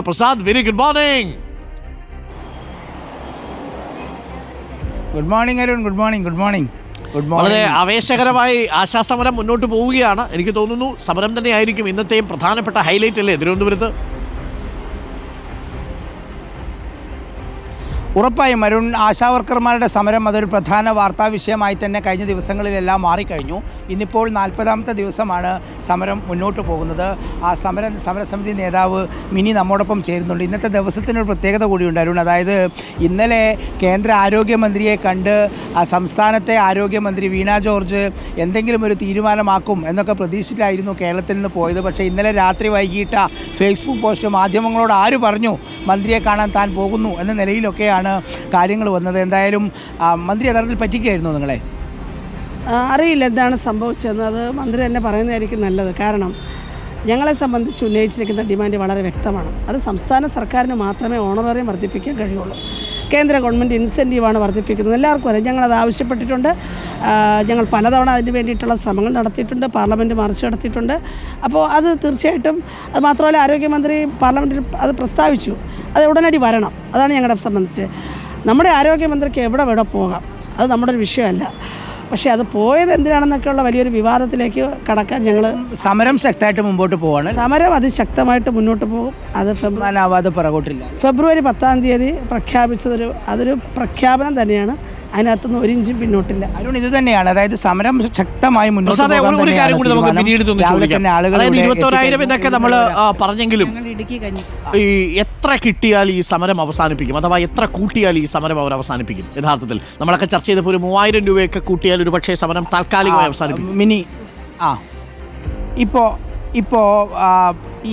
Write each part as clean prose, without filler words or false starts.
Prasad, very good morning. Good morning, Arun. Good morning. Good morning. Good morning. വളരെ ആവേശകരമായി ആശാസമരം മുന്നോട്ട് പോവുകയാണ്. എനിക്ക് തോന്നുന്നു സമരം തന്നെയായിരിക്കും ഇന്നത്തെയും പ്രധാനപ്പെട്ട ഹൈലൈറ്റ് അല്ലേ തിരുവനന്തപുരത്ത്? ഉറപ്പായും അരുൺ, ആശാവർക്കർമാരുടെ സമരം അതൊരു പ്രധാന വാർത്താ വിഷയമായി തന്നെ കഴിഞ്ഞ ദിവസങ്ങളിലെല്ലാം മാറിക്കഴിഞ്ഞു. ഇന്നിപ്പോൾ 40ാമത്തെ ദിവസമാണ് സമരം മുന്നോട്ട് പോകുന്നത്. ആ സമരസമിതി നേതാവ് മിനി നമ്മോടൊപ്പം ചേരുന്നുണ്ട്. ഇന്നത്തെ ദിവസത്തിനൊരു പ്രത്യേകത കൂടിയുണ്ട് അരുൺ. അതായത് ഇന്നലെ കേന്ദ്ര ആരോഗ്യമന്ത്രിയെ കണ്ട് സംസ്ഥാനത്തെ ആരോഗ്യമന്ത്രി വീണ ജോർജ് എന്തെങ്കിലും ഒരു തീരുമാനമാക്കും എന്നൊക്കെ പ്രതീക്ഷിച്ചിട്ടായിരുന്നു കേരളത്തിൽ നിന്ന് പോയത്. പക്ഷേ ഇന്നലെ രാത്രി വൈകിട്ട ഫേസ്ബുക്ക് പോസ്റ്റ് മാധ്യമങ്ങളോട് ആര് പറഞ്ഞു മന്ത്രിയെ കാണാൻ താൻ പോകുന്നു എന്ന നിലയിലൊക്കെയാണ് കാര്യങ്ങൾ വന്നത്. എന്തായാലും മന്ത്രി യഥാർത്ഥത്തിൽ പറ്റിക്കുകയായിരുന്നു നിങ്ങളെ? അറിയില്ല എന്താണ് സംഭവിച്ചതെന്ന്. അത് മന്ത്രി തന്നെ പറയുന്നതായിരിക്കും നല്ലത്. കാരണം ഞങ്ങളെ സംബന്ധിച്ച് ഉന്നയിച്ചിരിക്കുന്ന ഡിമാൻഡ് വളരെ വ്യക്തമാണ്. അത് സംസ്ഥാന സർക്കാരിന് മാത്രമേ ഓണറേറിയം വർദ്ധിപ്പിക്കാൻ കഴിയുള്ളൂ. കേന്ദ്ര ഗവൺമെൻറ് ഇൻസെൻറ്റീവാണ് വർദ്ധിപ്പിക്കുന്നത്. എല്ലാവർക്കും അറിയാം. ഞങ്ങളത് ആവശ്യപ്പെട്ടിട്ടുണ്ട്. ഞങ്ങൾ പലതവണ അതിന് വേണ്ടിയിട്ടുള്ള ശ്രമങ്ങൾ നടത്തിയിട്ടുണ്ട്. പാർലമെൻറ്റ് മാർച്ച് നടത്തിയിട്ടുണ്ട്. അപ്പോൾ അത് തീർച്ചയായിട്ടും, അത് മാത്രമല്ല ആരോഗ്യമന്ത്രി പാർലമെൻറ്റിൽ അത് പ്രസ്താവിച്ചു. അത് ഉടനടി വരണം. അതാണ് ഞങ്ങളെ സംബന്ധിച്ച്. നമ്മുടെ ആരോഗ്യമന്ത്രിക്ക് എവിടെ പോകാം, അത് നമ്മുടെ ഒരു വിഷയമല്ല. പക്ഷേ അത് പോയത് എന്തിനാണെന്നൊക്കെയുള്ള വലിയൊരു വിവാദത്തിലേക്ക് കടക്കാൻ ഞങ്ങൾ സമരം ശക്തമായിട്ട് മുമ്പോട്ട് പോവാണ്. സമരം അതിശക്തമായിട്ട് മുന്നോട്ട് പോകും. അത് പുറകോട്ടില്ല. ഫെബ്രുവരി 10-ാം തീയതി അതൊരു പ്രഖ്യാപനം തന്നെയാണ്. അതിനകത്തുനിന്ന് ഒരു ഇഞ്ചും പിന്നോട്ടില്ല. അരുൺ, ഇത് തന്നെയാണ്. അതായത് സമരം ശക്തമായി മുന്നോട്ട് ഒരു കാര്യം കൂടി നമുക്ക് പിന്നീട് ചോദിക്കാം. അതായത് 21,000 എന്നൊക്കെ നമ്മൾ പറഞ്ഞെങ്കിലും ഈ എത്ര കിട്ടിയാൽ ഈ സമരം അവസാനിപ്പിക്കും, അഥവാ എത്ര കൂട്ടിയാൽ ഈ സമരം അവർ അവസാനിപ്പിക്കും? യഥാർത്ഥത്തിൽ നമ്മളൊക്കെ ചർച്ച ചെയ്തപ്പോൾ ഒരു 3,000 രൂപയൊക്കെ കൂട്ടിയാൽ ഒരു പക്ഷേ സമരം താൽക്കാലികമായി അവസാനിപ്പിക്കും. മിനി ഇപ്പോൾ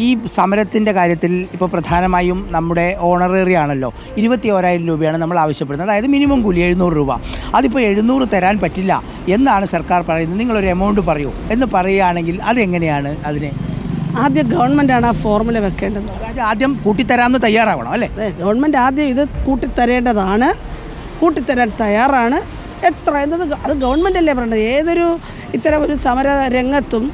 ഈ സമരത്തിൻ്റെ കാര്യത്തിൽ ഇപ്പോൾ പ്രധാനമായും നമ്മുടെ ഓണറേറിയം ആണല്ലോ. 21,000 രൂപയാണ് നമ്മൾ ആവശ്യപ്പെടുന്നത്. അതായത് മിനിമം കൂലി 700 രൂപ. അതിപ്പോൾ 700 തരാൻ പറ്റില്ല എന്നാണ് സർക്കാർ പറയുന്നത്. നിങ്ങളൊരു എമൗണ്ട് പറയൂ എന്ന് പറയുകയാണെങ്കിൽ അതെങ്ങനെയാണ്? അതിനെ ആദ്യം ഗവൺമെൻറ്റാണ് ആ ഫോർമുല വെക്കേണ്ടത്. അതായത് ആദ്യം കൂട്ടിത്തരാമെന്ന് തയ്യാറാവണം അല്ലേ? ഗവൺമെൻറ് ആദ്യം ഇത് കൂട്ടിത്തരേണ്ടതാണ്. കൂട്ടിത്തരാൻ തയ്യാറാണ്. എത്ര എന്നത് അത് ഗവൺമെൻറ് അല്ലേ പറയേണ്ടത്. ഏതൊരു ഇത്തരം ഒരു സമര രംഗത്തും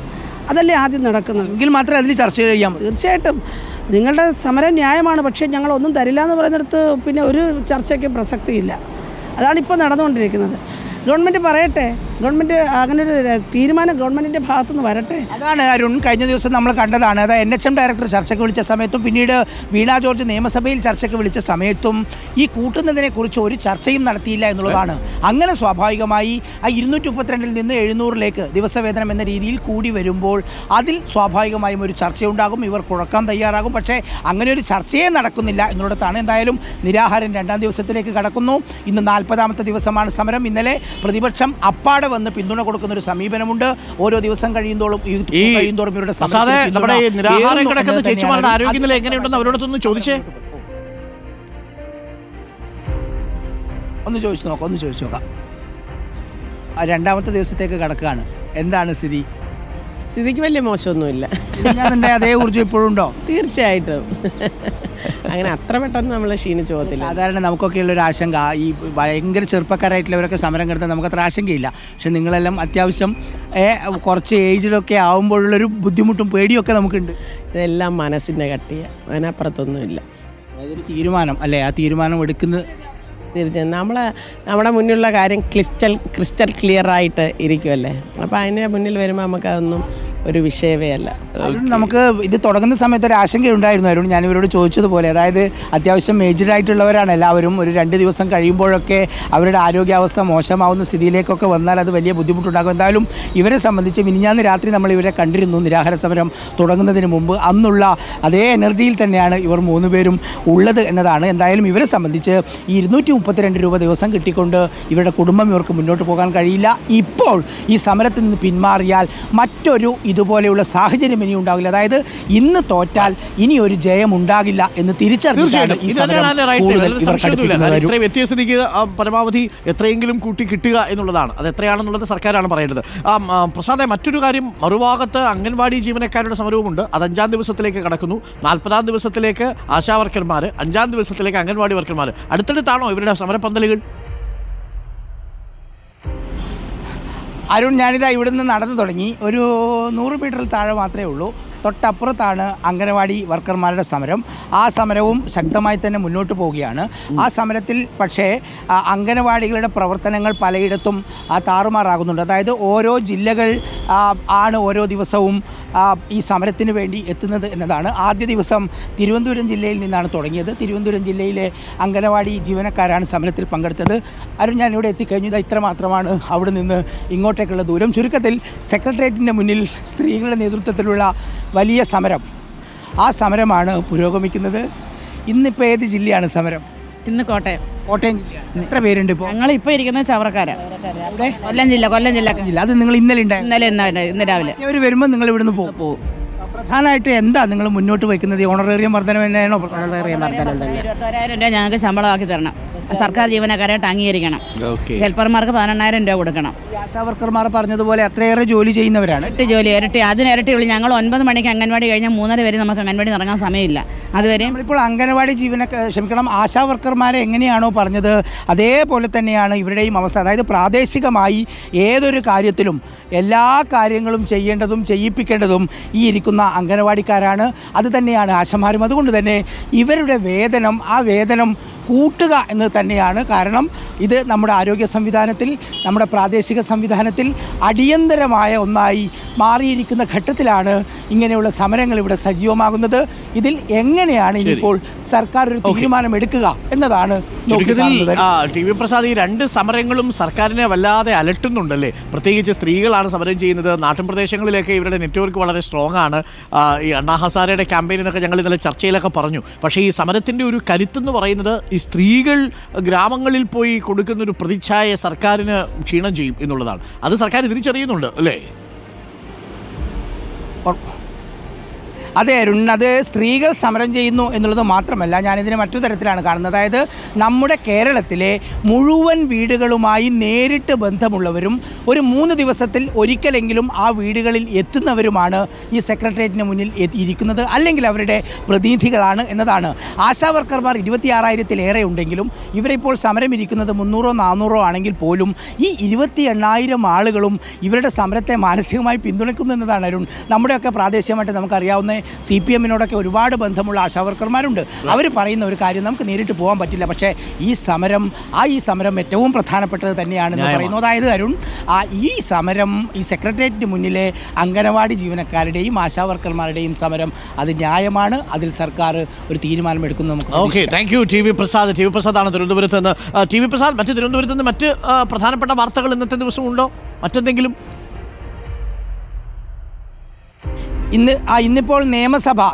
അതല്ലേ ആദ്യം നടക്കുന്നത്. എങ്കിൽ മാത്രമേ അതിൽ ചർച്ച ചെയ്യാം. തീർച്ചയായിട്ടും നിങ്ങളുടെ സമരം ന്യായമാണ്. പക്ഷേ ഞങ്ങളൊന്നും തരില്ല എന്ന് പറയുന്നിടത്ത് പിന്നെ ഒരു ചർച്ചയ്ക്കും പ്രസക്തിയില്ല. അതാണിപ്പോൾ നടന്നുകൊണ്ടിരിക്കുന്നത്. ഗവൺമെൻറ് പറയട്ടെ. ഗവൺമെൻറ് അങ്ങനെ ഒരു തീരുമാനം ഗവൺമെൻറ്റിൻ്റെ ഭാഗത്തുനിന്ന് വരട്ടെ. അതാണ് അരുൺ, കഴിഞ്ഞ ദിവസം നമ്മൾ കണ്ടതാണ്. അത് NHM ഡയറക്ടർ ചർച്ചയ്ക്ക് വിളിച്ച സമയത്തും പിന്നീട് വീണ ജോർജ് നിയമസഭയിൽ ചർച്ചയ്ക്ക് വിളിച്ച സമയത്തും ഈ കൂട്ടുന്നതിനെക്കുറിച്ച് ഒരു ചർച്ചയും നടത്തിയില്ല എന്നുള്ളതാണ്. അങ്ങനെ സ്വാഭാവികമായി ആ 232 നിന്ന് 700 ദിവസവേതനം എന്ന രീതിയിൽ കൂടി വരുമ്പോൾ അതിൽ സ്വാഭാവികമായും ഒരു ചർച്ചയുണ്ടാകും. ഇവർ കുഴക്കാൻ തയ്യാറാകും. പക്ഷേ അങ്ങനെ ഒരു ചർച്ചയെ നടക്കുന്നില്ല എന്നുള്ളതാണ്. എന്തായാലും നിരാഹാരം 2ാം ദിവസത്തിലേക്ക് കടക്കുന്നു. ഇന്ന് 40ാമത്തെ ദിവസമാണ് സമരം. ഇന്നലെ പ്രതിപക്ഷം അപ്പാടെ വന്ന് പിന്തുണ കൊടുക്കുന്ന ഒരു സമീപനമുണ്ട്. ഓരോ ദിവസം കഴിയുന്തോറും ഇവരുടെ ആരോഗ്യനില എങ്ങനെയുണ്ടെന്ന് അവരോടൊന്ന് ചോദിച്ചേ. ഒന്ന് ചോദിച്ചു നോക്കാം. 2ാമത്തെ ദിവസത്തേക്ക് കടക്കുകയാണ്. എന്താണ് സ്ഥിതി? സ്ഥിതിക്ക് വലിയ മോശമൊന്നുമില്ല. അതേ ഊർജ്ജം ഇപ്പോഴും ഉണ്ടോ? തീർച്ചയായിട്ടും. അങ്ങനെ അത്ര പെട്ടെന്ന് നമ്മൾ ക്ഷീണിച്ചു പോകത്തില്ല. സാധാരണ നമുക്കൊക്കെയുള്ളൊരു ആശങ്ക, ഈ ഭയങ്കര ചെറുപ്പക്കാരായിട്ടുള്ളവരൊക്കെ സമരം കിടത്താൻ നമുക്കത്ര ആശങ്കയില്ല. പക്ഷെ നിങ്ങളെല്ലാം അത്യാവശ്യം കുറച്ച് ഏജിലൊക്കെ ആകുമ്പോഴുള്ളൊരു ബുദ്ധിമുട്ടും പേടിയൊക്കെ നമുക്കുണ്ട്. ഇതെല്ലാം മനസ്സിൻ്റെ കട്ടിയാണ്, അതിനപ്പുറത്തൊന്നുമില്ല. അതൊരു തീരുമാനം അല്ലേ? ആ തീരുമാനം എടുക്കുന്നത് തീർച്ചയായും നമ്മുടെ മുന്നിലുള്ള കാര്യം ക്രിസ്റ്റൽ ക്ലിയർ ആയിട്ട് ഇരിക്കുമല്ലേ. അപ്പോൾ അതിൻ്റെ മുന്നിൽ വരുമ്പോൾ നമുക്കതൊന്നും ഒരു വിഷയമേ അല്ല. നമുക്ക് ഇത് തുടങ്ങുന്ന സമയത്ത് ഒരു ആശങ്കയുണ്ടായിരുന്നു അരുൺ. ഞാനിവരോട് ചോദിച്ചതുപോലെ, അതായത് അത്യാവശ്യം ഏജ്ഡ് ആയിട്ടുള്ളവരാണ് എല്ലാവരും. ഒരു 2 ദിവസം കഴിയുമ്പോഴൊക്കെ അവരുടെ ആരോഗ്യാവസ്ഥ മോശമാവുന്ന സ്ഥിതിയിലേക്കൊക്കെ വന്നാൽ അത് വലിയ ബുദ്ധിമുട്ടുണ്ടാകും. എന്തായാലും ഇവരെ സംബന്ധിച്ച് മിനിഞ്ഞാന്ന് രാത്രി നമ്മൾ ഇവരെ കണ്ടിരുന്നു നിരാഹാര സമരം തുടങ്ങുന്നതിന് മുമ്പ്. അന്നുള്ള അതേ എനർജിയിൽ തന്നെയാണ് ഇവർ 3 പേരും ഉള്ളത് എന്നതാണ്. എന്തായാലും ഇവരെ സംബന്ധിച്ച് ഈ 232 രൂപ ദിവസം കിട്ടിക്കൊണ്ട് ഇവരുടെ കുടുംബം ഇവർക്ക് മുന്നോട്ട് പോകാൻ കഴിയില്ല. ഇപ്പോൾ ഈ സമരത്തിൽ നിന്ന് പിന്മാറിയാൽ മറ്റൊരു ഇതുപോലെയുള്ള സാഹചര്യം ഇനി ഉണ്ടാകില്ല. അതായത് ഇന്ന് തോറ്റാൽ ഇനി ഒരു ജയം ഉണ്ടാകില്ല എന്ന് തിരിച്ചറിഞ്ഞാണ് ഈ വ്യത്യസ്തതയ്ക്ക് പരമാവധി എത്രയെങ്കിലും കൂട്ടി കിട്ടുക എന്നുള്ളതാണ്. അത് എത്രയാണെന്നുള്ളത് സർക്കാരാണ് പറയേണ്ടത്. പ്രസാദേ, മറ്റൊരു കാര്യം, മറുഭാഗത്ത് അംഗൻവാടി ജീവനക്കാരുടെ സമരവുമുണ്ട്. അത് 5ാം ദിവസത്തിലേക്ക് കടക്കുന്നു. 40ാം ദിവസത്തിലേക്ക് ആശാവർക്കർമാർ, 5ാം ദിവസത്തിലേക്ക് അംഗൻവാടി വർക്കർമാർ. അടുത്തടുത്താണോ ഇവരുടെ സമരപ്പന്തലുകൾ? അരുൺ, ഞാനിതാ ഇവിടുന്ന് നടന്നു തുടങ്ങി. ഒരു 100 മീറ്ററിൽ താഴെ മാത്രമേ ഉള്ളൂ. തൊട്ടപ്പുറത്താണ് അംഗനവാടി വർക്കർമാരുടെ സമരം. ആ സമരവും ശക്തമായി തന്നെ മുന്നോട്ട് പോവുകയാണ്. ആ സമരത്തിൽ പക്ഷേ അംഗനവാടികളുടെ പ്രവർത്തനങ്ങൾ പലയിടത്തും താറുമാറാകുന്നുണ്ട്. അതായത് ഓരോ ജില്ലകൾ ആണ് ഓരോ ദിവസവും ഈ സമരത്തിന് വേണ്ടി എത്തുന്നത് എന്നതാണ്. ആദ്യ ദിവസം തിരുവനന്തപുരം ജില്ലയിൽ നിന്നാണ് തുടങ്ങിയത്. തിരുവനന്തപുരം ജില്ലയിലെ അംഗനവാടി ജീവനക്കാരാണ് സമരത്തിൽ പങ്കെടുത്തത്. അരുൺ, ഞാനിവിടെ എത്തിക്കഴിഞ്ഞു. ഇത്ര മാത്രമാണ് അവിടെ നിന്ന് ഇങ്ങോട്ടേക്കുള്ള ദൂരം. ചുരുക്കത്തിൽ സെക്രട്ടേറിയറ്റിൻ്റെ മുന്നിൽ സ്ത്രീകളുടെ നേതൃത്വത്തിലുള്ള വലിയ സമരം, ആ സമരമാണ് പുരോഗമിക്കുന്നത്. ഇന്നിപ്പോൾ ഏത് ജില്ലയാണ് സമരം? ഇന്ന് കോട്ടയം ജില്ലയാണ്. എത്ര പേരുണ്ട് ഇപ്പോൾ? ഞങ്ങളിപ്പോൾ ഇരിക്കുന്നത് ചവറക്കാരാണ്. കൊല്ലം ജില്ല. അത് നിങ്ങൾ ഇന്നലെ ഉണ്ടായിരുന്നു? ഇന്ന് രാവിലെ അവർ വരുമ്പോൾ നിങ്ങൾ ഇവിടുന്ന് പോകും. പ്രധാനമായിട്ട് എന്താ നിങ്ങൾ മുന്നോട്ട് വയ്ക്കുന്നത്? ഓണറേറിയം വർധന തന്നെയാണോ? 21,000 രൂപ ഞങ്ങൾക്ക് ശമ്പളമാക്കി തരണം. സർക്കാർ ജീവനക്കാരായിട്ട് അംഗീകരിക്കണം. ഹെൽപ്പർമാർക്ക് 18,000 രൂപ കൊടുക്കണം. ആശാവർക്കർമാർ പറഞ്ഞതുപോലെ അത്രയേറെ ജോലി ചെയ്യുന്നവരാണ്. അതിനിരട്ടിയുള്ളൂ. ഞങ്ങൾ 9 മണിക്ക് അംഗൻവാടി കഴിഞ്ഞാൽ 3:30 വരെ നമുക്ക് അംഗൻവാടി ഇറങ്ങാൻ സമയമില്ല. അതുവരെ ഇപ്പോൾ അംഗനവാടി ആശാവർക്കർമാരെ എങ്ങനെയാണോ പറഞ്ഞത് അതേപോലെ തന്നെയാണ് ഇവരുടെയും അവസ്ഥ. അതായത് പ്രാദേശികമായി ഏതൊരു കാര്യത്തിലും എല്ലാ കാര്യങ്ങളും ചെയ്യേണ്ടതും ചെയ്യിപ്പിക്കേണ്ടതും ഈ ഇരിക്കുന്ന അംഗനവാടിക്കാരാണ്. അത് തന്നെയാണ് ആശമാരും. അതുകൊണ്ട് തന്നെ ഇവരുടെ വേതനം, ആ വേതനം കൂട്ടുക എന്ന് തന്നെയാണ്. കാരണം ഇത് നമ്മുടെ ആരോഗ്യ സംവിധാനത്തിൽ, നമ്മുടെ പ്രാദേശിക സംവിധാനത്തിൽ അടിയന്തരമായ ഒന്നായി മാറിയിരിക്കുന്ന ഘട്ടത്തിലാണ് ഇങ്ങനെയുള്ള സമരങ്ങൾ ഇവിടെ സജീവമാകുന്നത്. ഇതിൽ എങ്ങനെയാണ് ഇനിയിപ്പോൾ സർക്കാർ ഒരു തീരുമാനം എടുക്കുക എന്നതാണ്. ടി വി പ്രസാദ്, ഈ രണ്ട് സമരങ്ങളും സർക്കാരിനെ വല്ലാതെ അലട്ടുന്നുണ്ടല്ലേ? പ്രത്യേകിച്ച് സ്ത്രീകളാണ് സമരം ചെയ്യുന്നത്. നാട്ടിൻ പ്രദേശങ്ങളിലേക്ക് ഇവരുടെ നെറ്റ്വർക്ക് വളരെ സ്ട്രോങ് ആണ്. ഈ അണ്ണാ ഹസാരയുടെ ക്യാമ്പയിനൊക്കെ ഞങ്ങൾ ഇന്നലെ ചർച്ചയിലൊക്കെ പറഞ്ഞു. പക്ഷേ ഈ സമരത്തിൻ്റെ ഒരു കരുത്തെന്ന് പറയുന്നത് ഈ സ്ത്രീകൾ ഗ്രാമങ്ങളിൽ പോയി കൊടുക്കുന്നൊരു പ്രതിച്ഛായ സർക്കാരിന് ക്ഷീണം ചെയ്യും എന്നുള്ളതാണ്. അത് സർക്കാർ തിരിച്ചറിയുന്നുണ്ട് അല്ലേ? അതെ അരുൺ, അത് സ്ത്രീകൾ സമരം ചെയ്യുന്നു എന്നുള്ളത് മാത്രമല്ല, ഞാനിതിനെ മറ്റു തരത്തിലാണ് കാണുന്നത്. അതായത് നമ്മുടെ കേരളത്തിലെ മുഴുവൻ വീടുകളുമായി നേരിട്ട് ബന്ധമുള്ളവരും ഒരു 3 ദിവസത്തിൽ ഒരിക്കലെങ്കിലും ആ വീടുകളിൽ എത്തുന്നവരുമാണ് ഈ സെക്രട്ടേറിയറ്റിന് മുന്നിൽ ഇരിക്കുന്നത്, അല്ലെങ്കിൽ അവരുടെ പ്രതിനിധികളാണ് എന്നതാണ്. ആശാവർക്കർമാർ 26,000-ലേറെ ഉണ്ടെങ്കിലും ഇവരിപ്പോൾ സമരം ഇരിക്കുന്നത് 300-400 ആണെങ്കിൽ പോലും ഈ 28,000 ആളുകളും ഇവരുടെ സമരത്തെ മാനസികമായി പിന്തുണയ്ക്കുന്നു എന്നതാണ് അരുൺ. നമ്മുടെയൊക്കെ പ്രാദേശികമായിട്ട് നമുക്കറിയാവുന്ന CPM-നോടൊക്കെ ഒരുപാട് ബന്ധമുള്ള ആശാവർക്കർമാരുണ്ട്. അവർ പറയുന്ന ഒരു കാര്യം, നമുക്ക് നേരിട്ട് പോകാൻ പറ്റില്ല, പക്ഷേ ഈ സമരം ഏറ്റവും പ്രധാനപ്പെട്ടത് തന്നെയാണെന്ന് പറയുന്നു. അതായത് അരുൺ, ഈ സമരം, ഈ സെക്രട്ടേറിയറ്റിന് മുന്നിലെ അംഗനവാടി ജീവനക്കാരുടെയും ആശാവർക്കർമാരുടെയും സമരം അത് ന്യായമാണ്. അതിൽ സർക്കാർ ഒരു തീരുമാനം എടുക്കുന്നു. Okay, thank you. T V പ്രസാദാണ് തിരുവനന്തപുരത്ത് നിന്ന്. ടി വി പ്രസാദ്, തിരുവനന്തപുരത്ത് നിന്ന് മറ്റ് പ്രധാനപ്പെട്ട വാർത്തകൾ ഇന്നത്തെ ദിവസം ഉണ്ടോ? മറ്റെന്തെങ്കിലും? ഇന്നിപ്പോൾ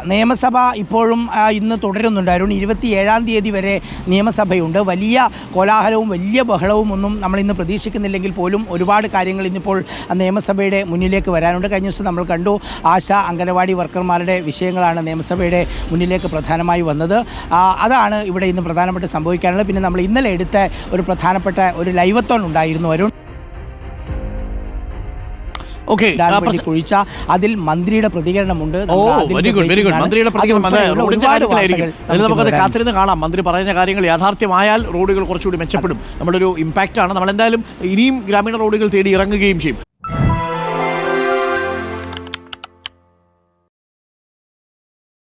നിയമസഭ ഇപ്പോഴും ഇന്ന് തുടരുന്നുണ്ടായിരുന്നു. 27-ാം തീയതി വരെ നിയമസഭയുണ്ട്. വലിയ കോലാഹലവും വലിയ ബഹളവും ഒന്നും നമ്മളിന്ന് പ്രതീക്ഷിക്കുന്നില്ലെങ്കിൽ പോലും ഒരുപാട് കാര്യങ്ങൾ ഇന്നിപ്പോൾ നിയമസഭയുടെ മുന്നിലേക്ക് വരാനുണ്ട്. കഴിഞ്ഞ ദിവസം നമ്മൾ കണ്ടു, അംഗനവാടി വർക്കർമാരുടെ വിഷയങ്ങളാണ് നിയമസഭയുടെ മുന്നിലേക്ക് പ്രധാനമായി വന്നത്. അതാണ് ഇവിടെ ഇന്ന് പ്രധാനപ്പെട്ട് സംഭവിക്കാനുള്ളത്. പിന്നെ നമ്മൾ ഇന്നലെ എടുത്ത ഒരു പ്രധാനപ്പെട്ട ഒരു ലൈവത്തോൺ ഉണ്ടായിരുന്നു അരുൺ. കുഴിച്ച അതിൽ മന്ത്രിയുടെ പ്രതികരണമുണ്ട്. മന്ത്രിയുടെ പ്രതികരണം നമുക്കത് കാത്തിരുന്ന് കാണാം. മന്ത്രി പറയുന്ന കാര്യങ്ങൾ യാഥാർത്ഥ്യമായാൽ റോഡുകൾ കുറച്ചുകൂടി മെച്ചപ്പെടും. നമ്മളൊരു ഇമ്പാക്റ്റ് ആണ്. നമ്മൾ എന്തായാലും ഇനിയും ഗ്രാമീണ റോഡുകൾ തേടി ഇറങ്ങുകയും ചെയ്യും.